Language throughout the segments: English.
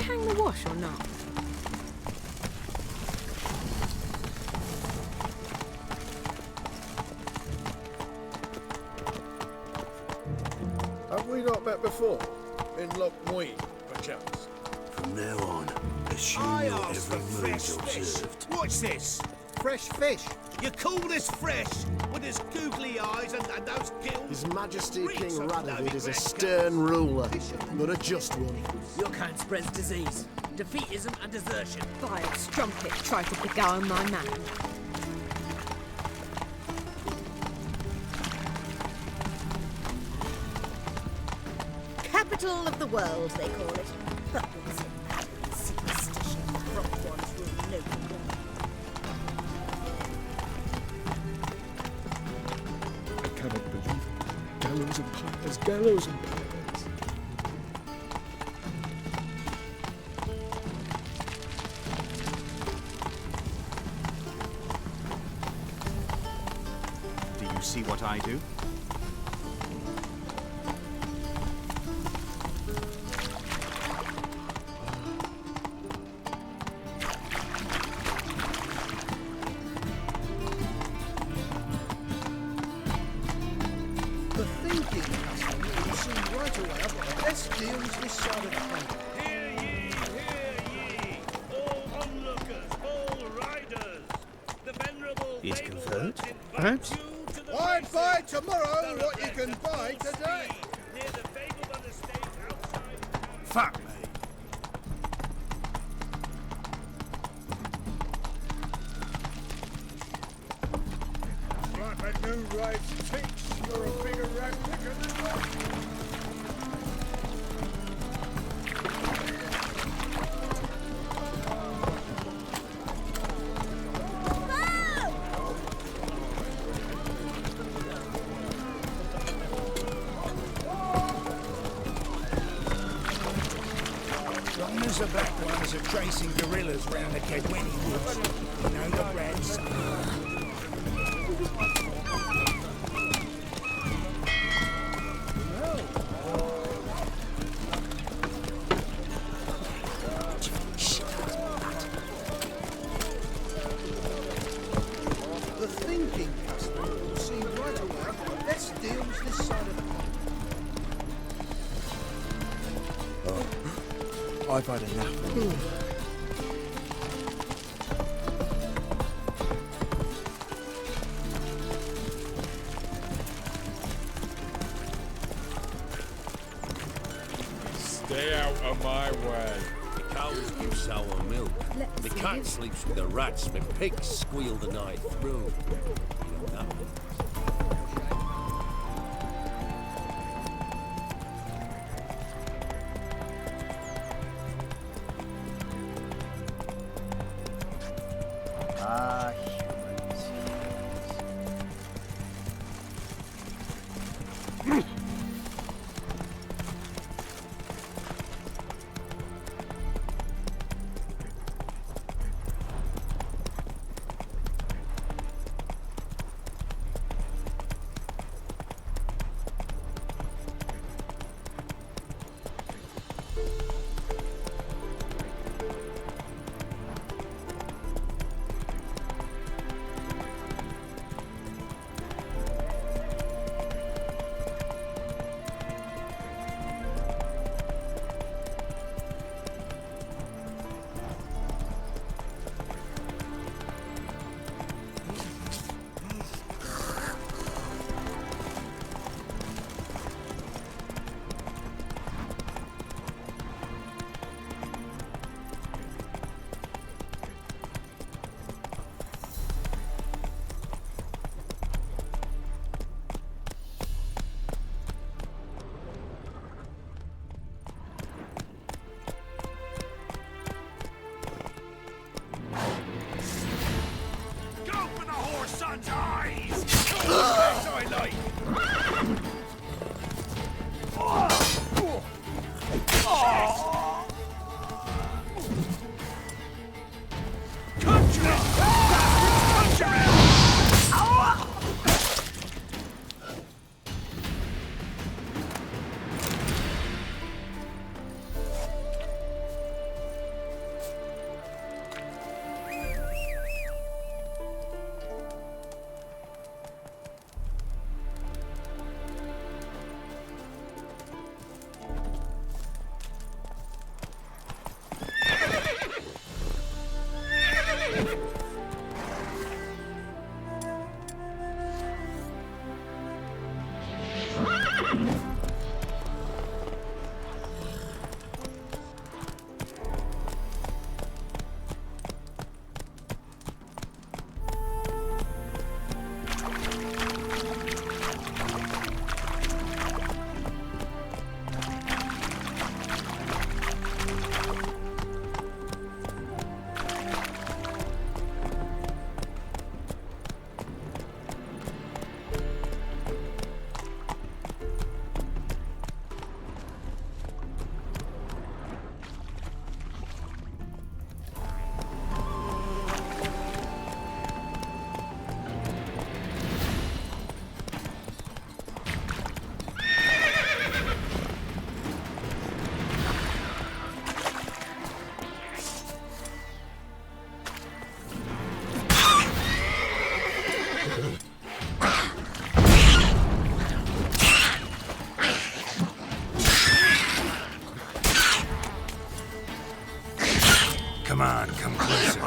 I hang the wash or not? Have we not met before? In Lockmuir, perchance? From now on, assume your every move observed. Watch this! Fresh fish. You call this fresh with his googly eyes and those gills? His Majesty King Reeks of Radovid is a Novigrad. stern ruler, but a just one. Your kind spreads disease, defeatism and desertion. Vile strumpet tried to beguile my man. Capital of the world, they call it. But with some aberrant superstition, corrupt ones will know more. I cannot believe it. Gallows and pyres, gallows and pyres. Do you see what I do? The thinking customer will see right away I've got the best deals this side of the pond. Hear ye, all onlookers, all riders. The venerable It's Babel conferred, invites perhaps? you to the I'd races. buy tomorrow what you Thoroughbreds can at buy full today. speed near the Babel estate outside. Fuck me. Like a new race ticks, you're a bigger rat picker than that. Runners are back ones are tracing gorillas round the Kedweni woods. You know the reds. The thinking customer will see right away I've got the best deals this side of the pond. I've had enough. Stay out of my way. The cows give sour milk. Let The us cat live. sleeps with the rats. The pigs squeal the night through. You know that one. Ah, humans. Come on, come closer.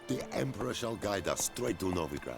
The Emperor shall guide us straight to Novigrad.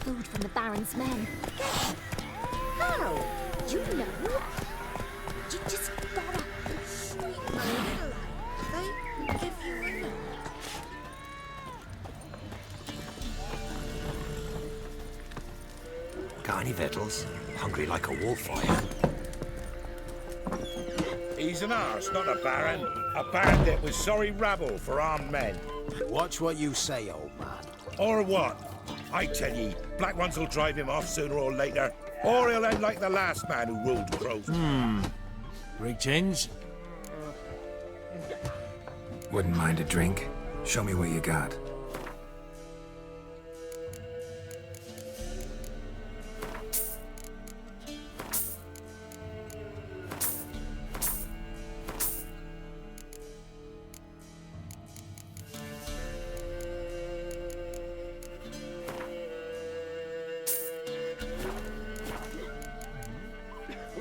From the Baron's men. How? You know? You just gotta sweet money. They give you a nod. Got any victuals? Hungry like a wolf, are you? He's an arse, not a baron. A bandit with sorry rabble for armed men. Watch what you say, old man. Or what? I tell ye, black ones will drive him off sooner or later. Or he'll end like the last man who ruled crows. Rig change? Wouldn't mind a drink? Show me what you got.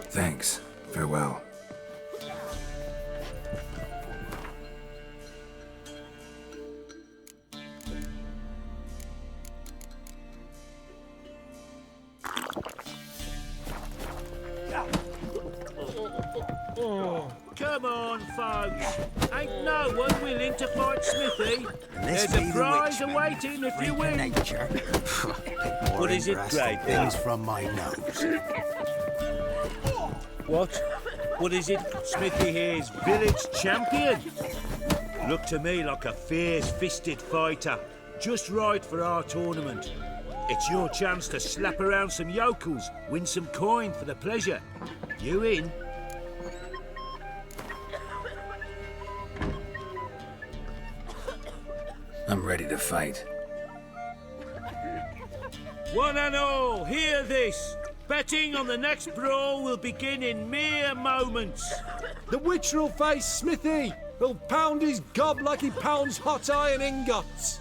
Thanks. Farewell. Come on, folks. Ain't no one willing to fight Smithy. There's a prize awaiting if you win. What is it, Grey? Things from my nose. What? What is it? Smithy here's village champion? Look to me like a fierce-fisted fighter. Just right for our tournament. It's your chance to slap around some yokels, win some coin for the pleasure. You in? I'm ready to fight. One and all, hear this. Betting on the next brawl will begin in mere moments. The Witcher will face Smithy. He'll pound his gob like he pounds hot iron ingots.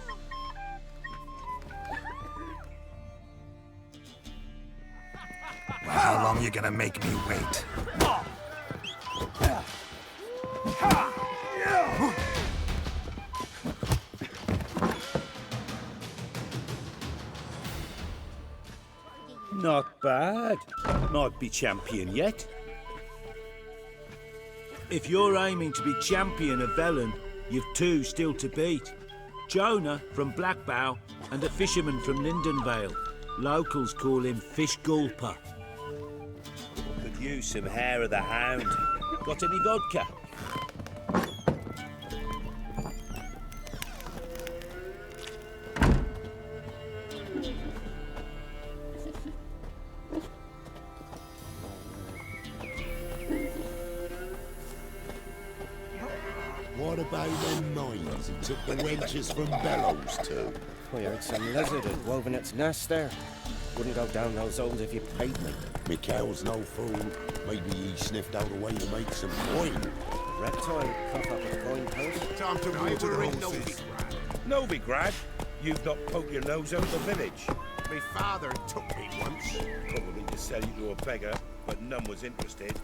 Well, how long you gonna make me wait? Not bad. Might be champion yet. If you're aiming to be champion of Velen, you've two still to beat. Jonah from Blackbow and a fisherman from Lindenvale. Locals call him Fish Gulper. Could use some hair of the hound. Got any vodka? What about them mines he took the wenches from Bellows to? I heard some lizard had woven its nest there. Wouldn't go down those holes if you paid me. Mikhail's no fool. Maybe he sniffed out a way to make some coin. Reptile cough up a coin post. Time to water the horses. Novigrad? You've not poked your nose out of the village. My father took me once. Probably to sell you to a beggar, but none was interested.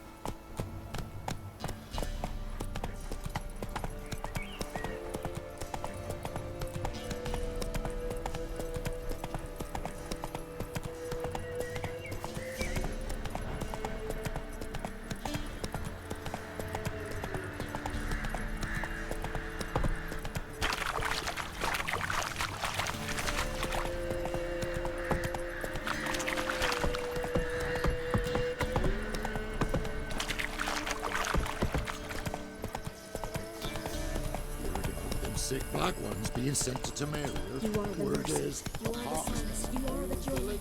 Sick black ones being sent to Tamara. You are the Word nurse. is, You are the sons. You are the children.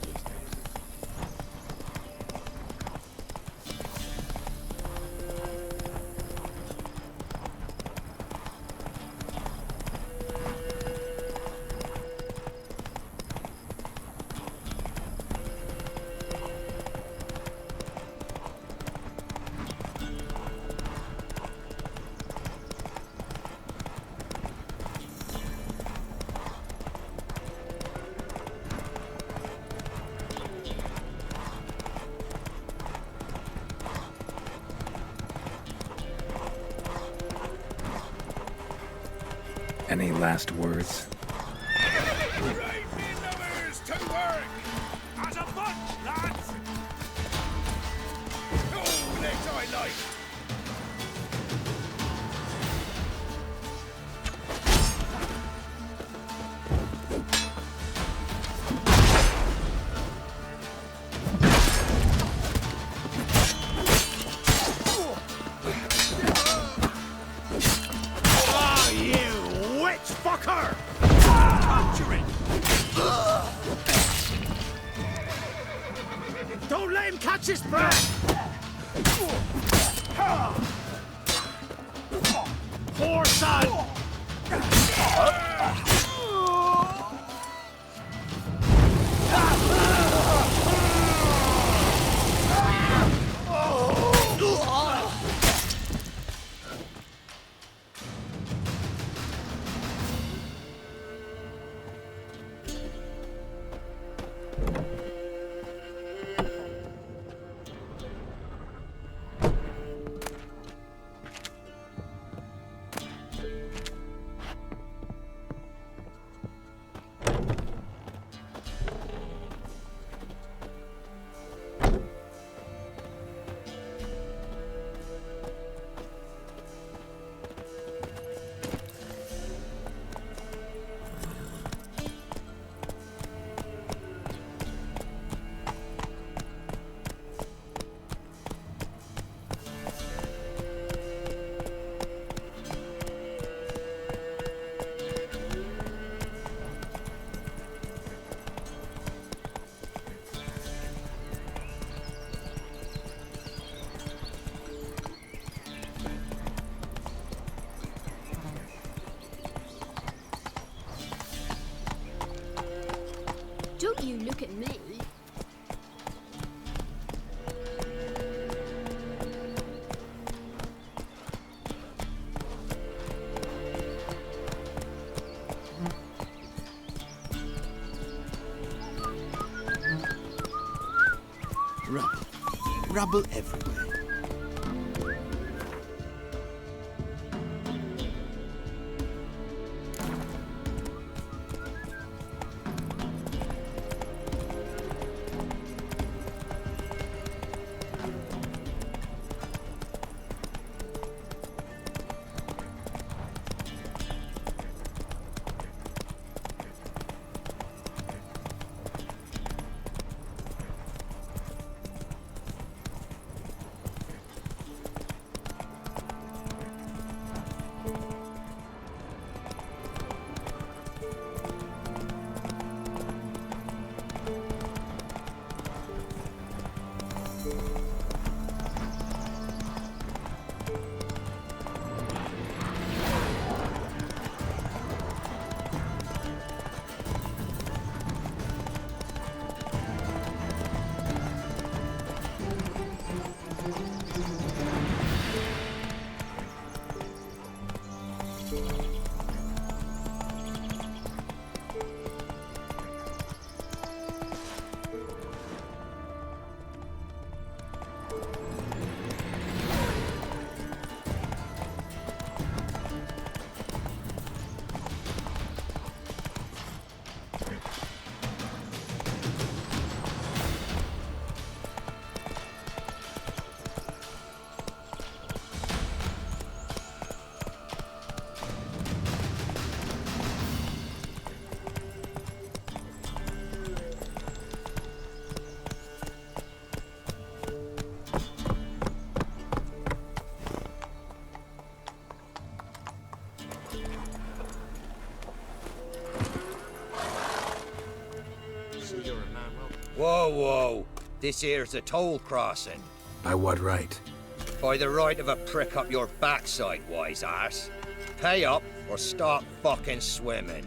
Any last words? To work! As a bunch, lads! Oh, next I like! Fucker! Conjuring! Don't let him catch his breath! Poor son! You look at me. Rubble everywhere. Whoa, whoa. This here's a toll crossing. By what right? By the right of a prick up your backside, wise ass. Pay up or stop fucking swimming.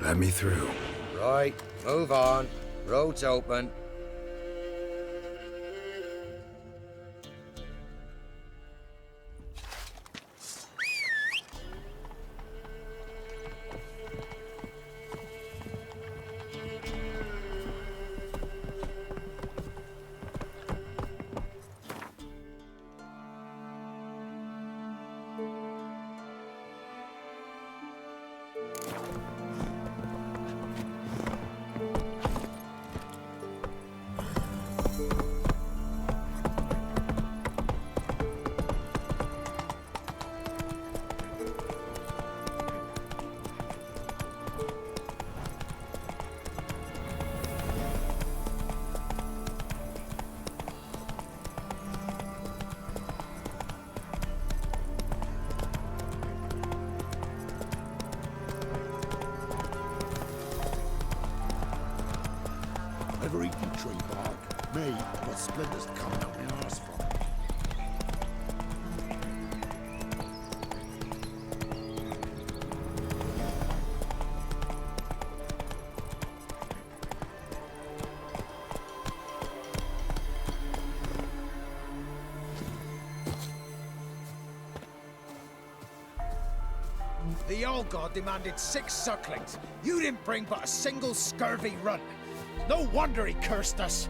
Let me through. Right, move on. Road's open. Ever eaten tree bark? Me, but splinters coming up my arse from it. The old god demanded 6 sucklings. You didn't bring but a single scurvy runt. No wonder he cursed us.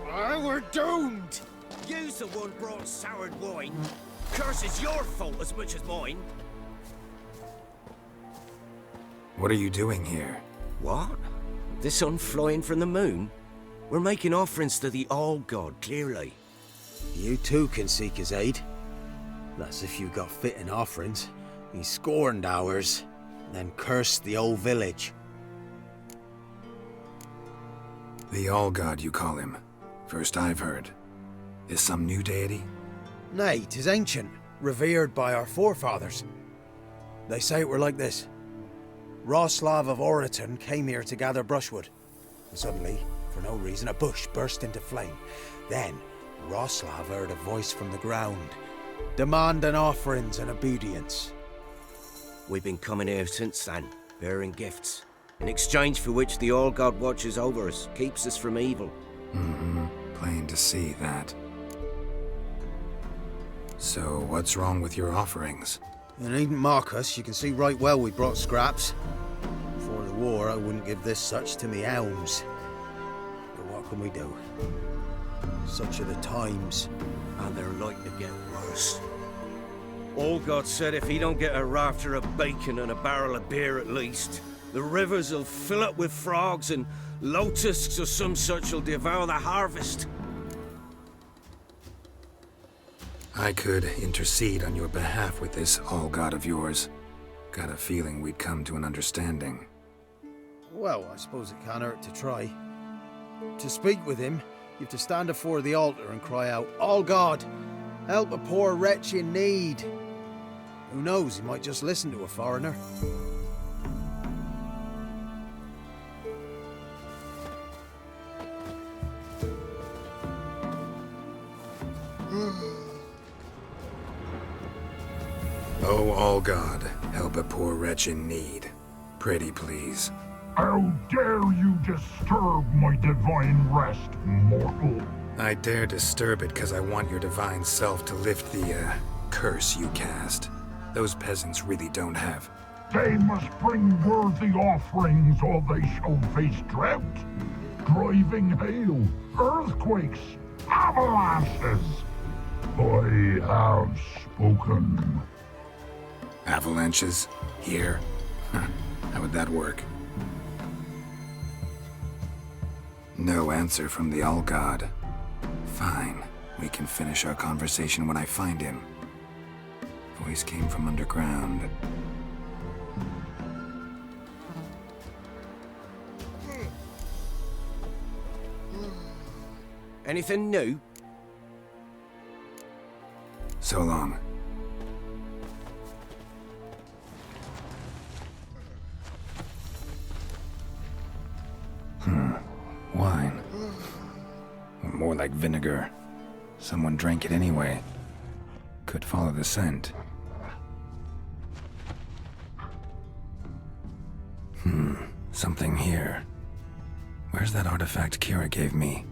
We're doomed. You's the one brought soured wine. Curse is your fault as much as mine. What are you doing here? What? The sun flying from the moon? We're making offerings to the All God, clearly. You too can seek his aid. That's if you got fitting offerings. He scorned ours, then cursed the old village. The All-God, you call him. First I've heard. Is some new deity? Nay, 'tis ancient, revered by our forefathers. They say it were like this. Roslav of Oriton came here to gather brushwood. And suddenly, for no reason, a bush burst into flame. Then, Roslav heard a voice from the ground. demanding offerings and obedience. We've been coming here since then, bearing gifts, in exchange for which the All-God watches over us, keeps us from evil. Mm-hmm. Plain to see that. So, what's wrong with your offerings? You needn't mock us, you can see right well we brought scraps. Before the war, I wouldn't give this such to me elms. But what can we do? Such are the times. And they're like to get worse. All-God said if he don't get a rafter of bacon and a barrel of beer at least, the rivers will fill up with frogs and locusts or some such will devour the harvest. I could intercede on your behalf with this All-God of yours. Got a feeling we'd come to an understanding. Well, I suppose it can't hurt to try. To speak with him, you have to stand before the altar and cry out, All-God, help a poor wretch in need. Who knows, he might just listen to a foreigner. Oh, All-God, help a poor wretch in need. Pretty please. How dare you disturb my divine rest, mortal? I dare disturb it because I want your divine self to lift the, curse you cast. Those peasants really don't have. They must bring worthy offerings or they shall face drought, driving hail, earthquakes, avalanches. I have spoken. Avalanches? Here? How would that work? No answer from the All-God. Fine. We can finish our conversation when I find him. Voice came from underground. Anything new? So long. Wine. Or more like vinegar. Someone drank it anyway. Could follow the scent. Something here. Where's that artifact Kira gave me?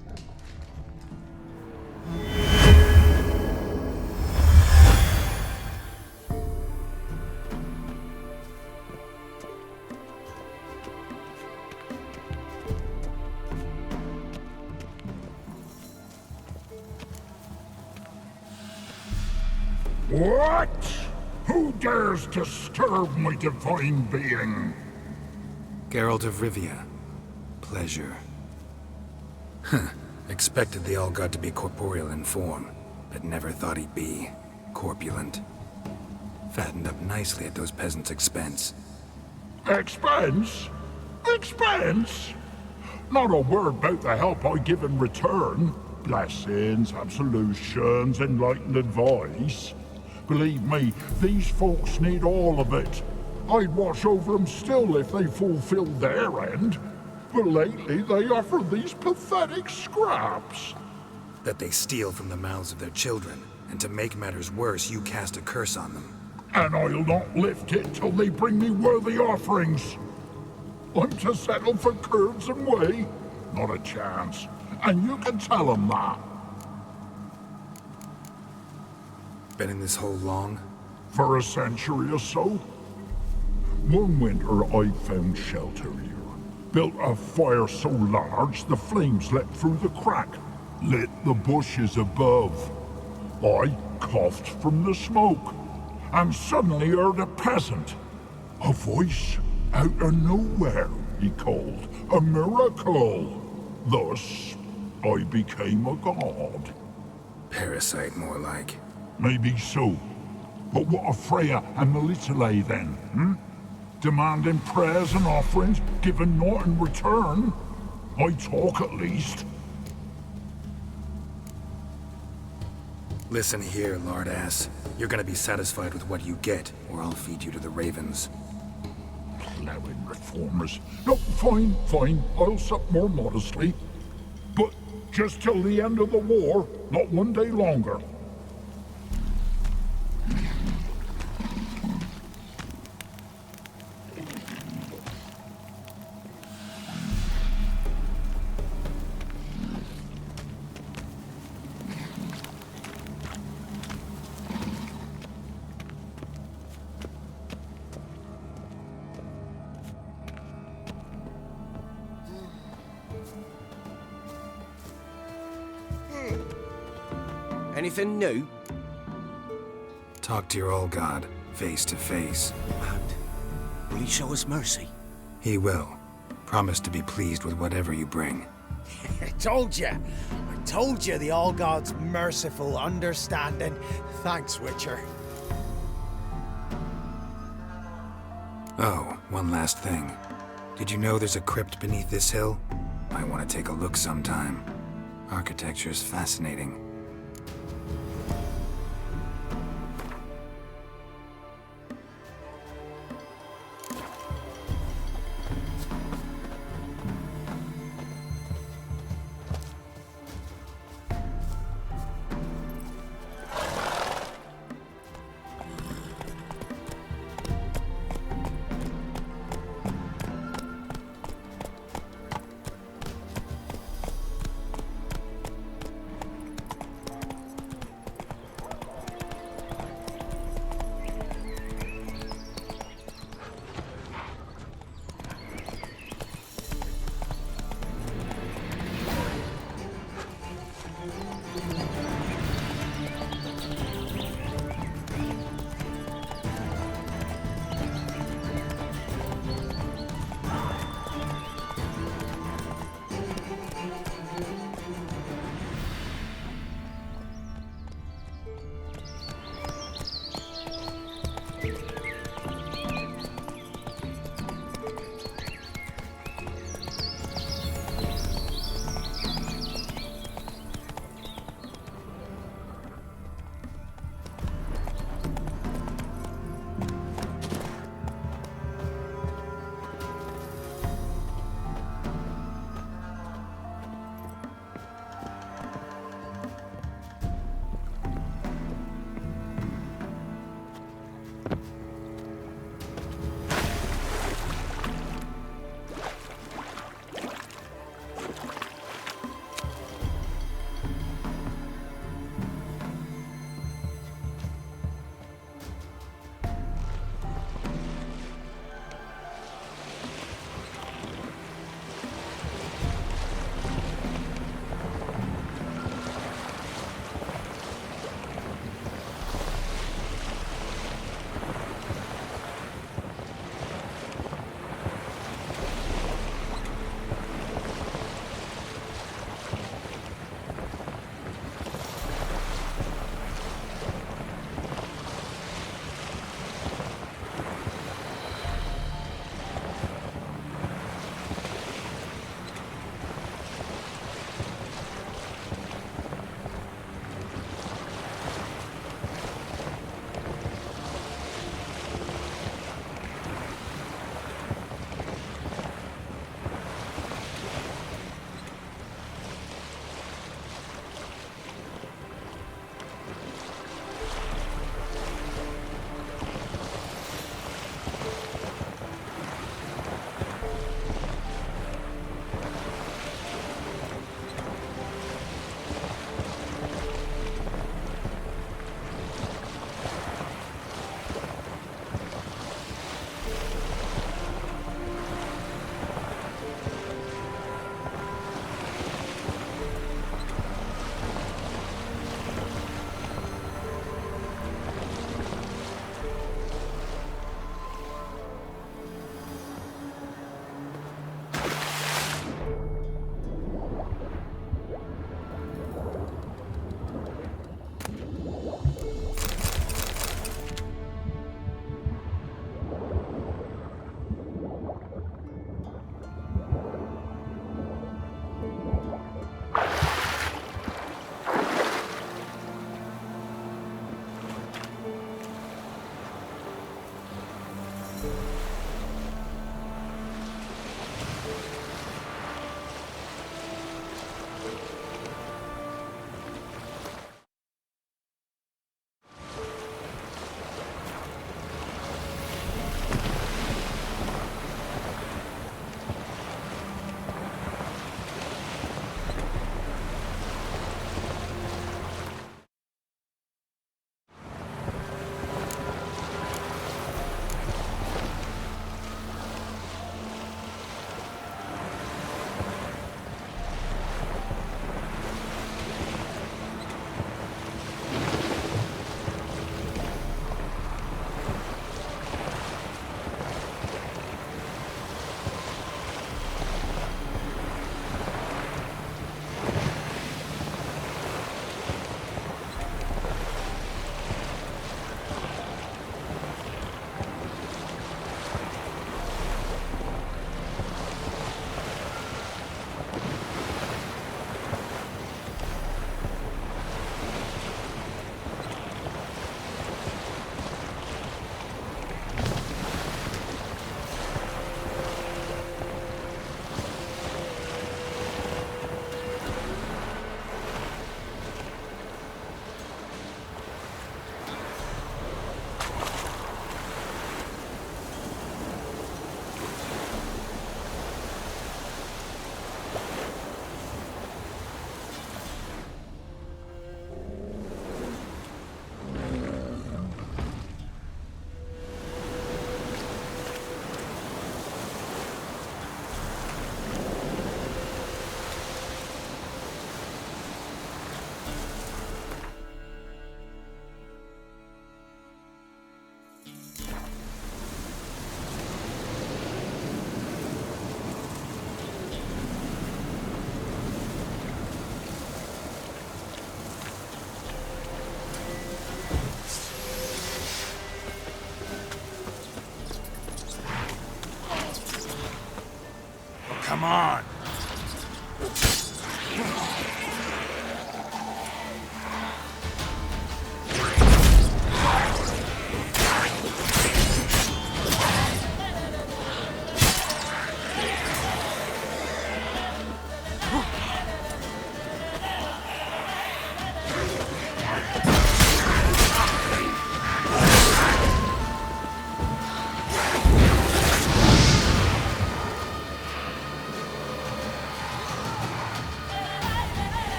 What? Who dares disturb my divine being? Geralt of Rivia. Pleasure. Expected the All-God to be corporeal in form, but never thought he'd be corpulent. Fattened up nicely at those peasants' expense. Expense? Expense? Not a word about the help I give in return. Blessings, absolutions, enlightened advice. Believe me, these folks need all of it. I'd watch over them still if they fulfilled their end. But lately they offer these pathetic scraps. That they steal from the mouths of their children, and to make matters worse, you cast a curse on them. And I'll not lift it till they bring me worthy offerings. I'm to settle for curds and whey? Not a chance. And you can tell them that. Been in this hole long? For a century or so. One winter I found shelter here. Built a fire so large the flames leapt through the crack, lit the bushes above. I coughed from the smoke, and suddenly heard a peasant. A voice out of nowhere, he called. A miracle. Thus, I became a god. Parasite, more like. Maybe so. But what of Freya and Melitele then, Demanding prayers and offerings, giving naught in return? I talk at least. Listen here, lard ass. You're gonna be satisfied with what you get, or I'll feed you to the ravens. Plowing reformers. No, fine, fine. I'll sup more modestly. But just till the end of the war, not one day longer. Anything new? Talk to your old god, face to face. And will he show us mercy? He will. Promise to be pleased with whatever you bring. I told you! I told you the All-God's merciful understanding. Thanks, Witcher. Oh, one last thing. Did you know there's a crypt beneath this hill? I want to take a look sometime. Architecture's fascinating.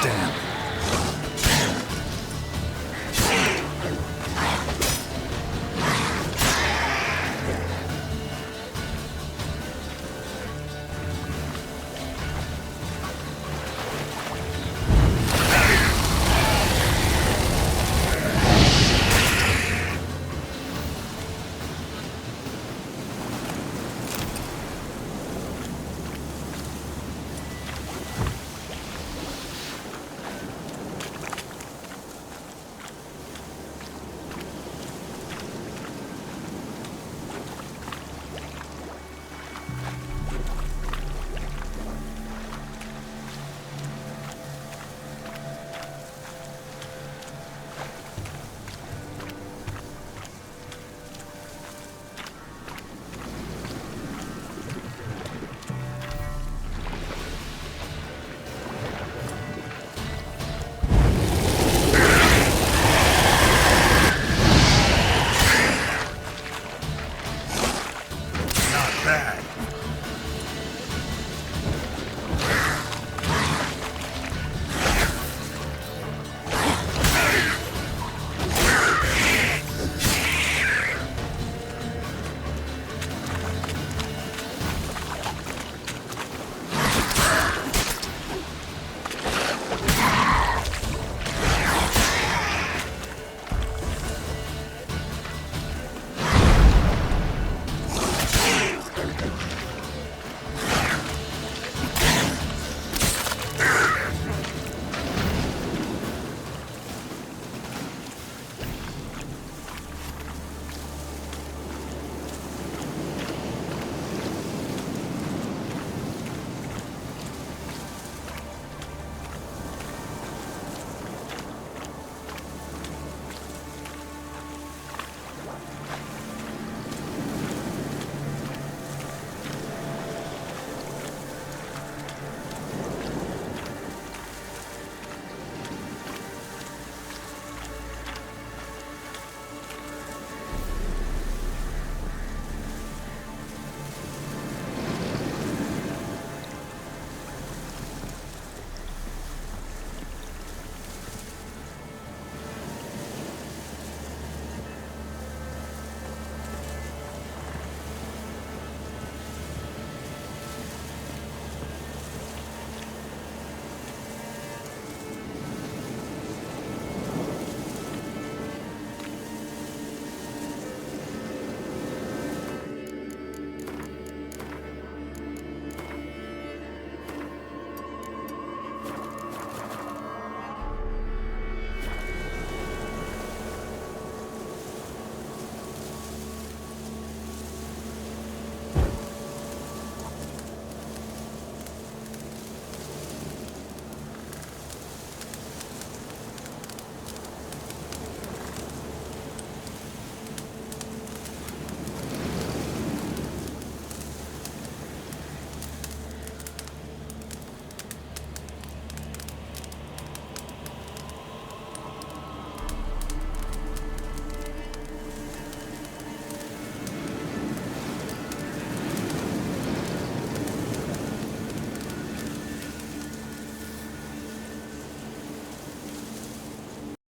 Damn.